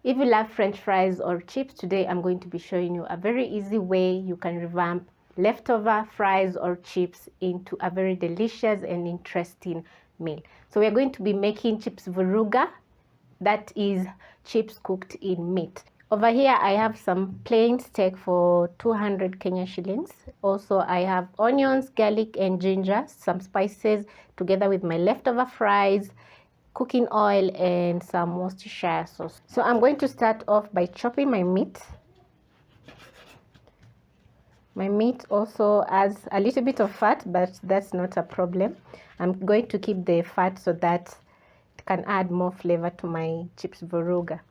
If you love French fries or chips, today I'm going to be showing you a very easy way you can revamp leftover fries or chips into a very delicious and interesting meal. So we're going to be making chips Vuruga, that is chips cooked in meat. Over here I have some plain steak for 200 Kenya shillings. Also I have onions, garlic and ginger, some spices together with my leftover fries, cooking oil and some Worcestershire sauce. So I'm going to start off by chopping my meat. My meat also has a little bit of fat, but that's not a problem. I'm going to keep the fat so that it can add more flavor to my chips Vuruga.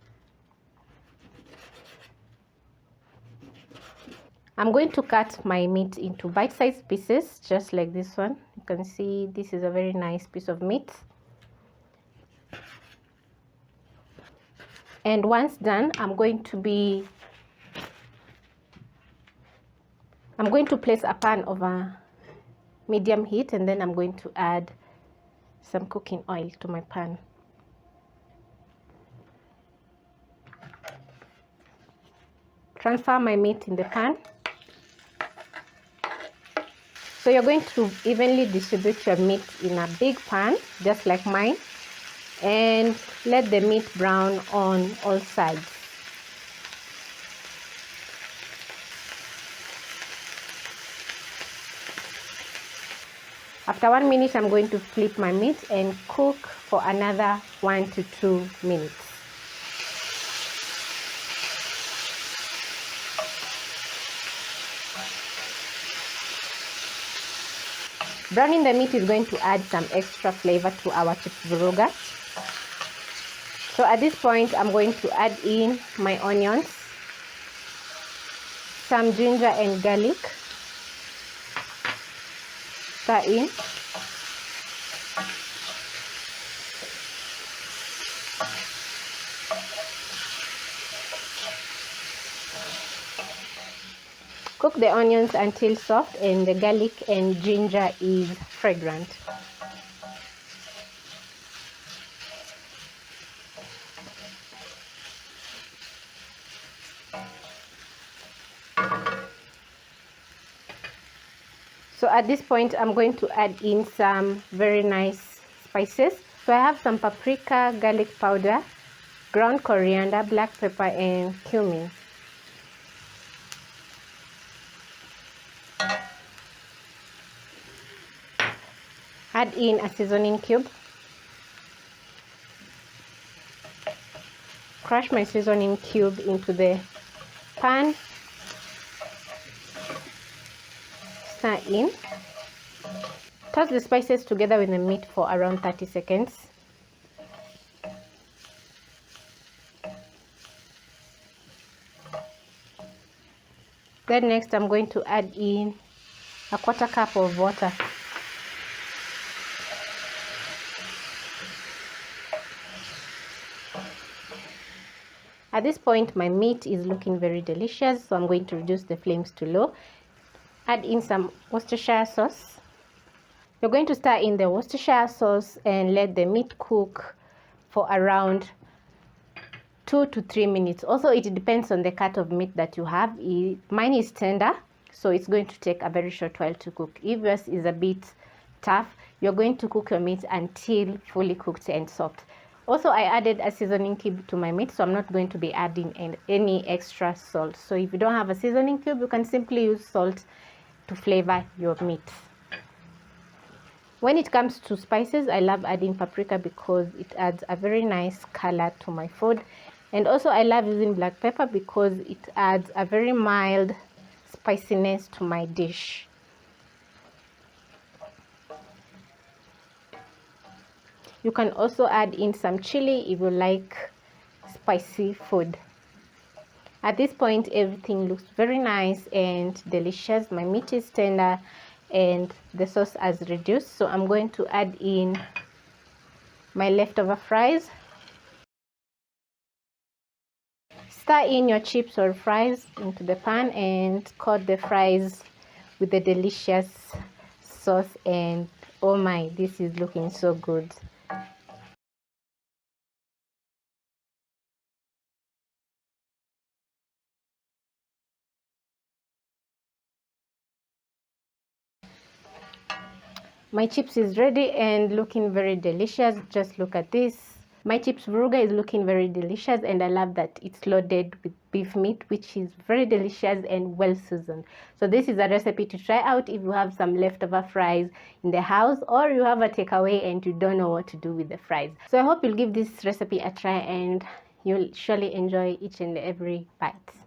I'm going to cut my meat into bite-sized pieces, just like this one. You can see this is a very nice piece of meat. And once done, I'm going to place a pan over medium heat, and then I'm going to add some cooking oil to my pan. Transfer my meat in the pan. So you're going to evenly distribute your meat in a big pan, just like mine, and let the meat brown on all sides. After 1 minute, I'm going to flip my meat and cook for another 1 to 2 minutes. Browning the meat is going to add some extra flavor to our chips Vuruga. So at this point, I'm going to add in my onions, some ginger and garlic. Stir in. Cook the onions until soft and the garlic and ginger is fragrant. So at this point, I'm going to add in some very nice spices. So I have some paprika, garlic powder, ground coriander, black pepper and cumin. Add in a seasoning cube. Crush my seasoning cube into the pan. Stir in. Toss the spices together with the meat for around 30 seconds. Then next I'm going to add in a 1/4 cup of water. At this point my meat is looking very delicious, so I'm going to reduce the flames to low. Add in some Worcestershire sauce. You're going to stir in the Worcestershire sauce and let the meat cook for around 2 to 3 minutes. Also, it depends on the cut of meat that you have. Mine is tender, so it's going to take a very short while to cook. If yours is a bit tough, you're going to cook your meat until fully cooked and soft. Also, I added a seasoning cube to my meat, so I'm not going to be adding any extra salt. So if you don't have a seasoning cube, you can simply use salt to flavor your meat. When it comes to spices, I love adding paprika because it adds a very nice color to my food. And also I love using black pepper because it adds a very mild spiciness to my dish. You can also add in some chili if you like spicy food. At this point, everything looks very nice and delicious. My meat is tender and the sauce has reduced. So I'm going to add in my leftover fries. Stir in your chips or fries into the pan and coat the fries with the delicious sauce, and oh my, this is looking so good. My chips is ready and looking very delicious. Just look at this. My chips Vuruga is looking very delicious, and I love that it's loaded with beef meat, which is very delicious and well seasoned. So this is a recipe to try out if you have some leftover fries in the house, or you have a takeaway and you don't know what to do with the fries. So I hope you'll give this recipe a try and you'll surely enjoy each and every bite.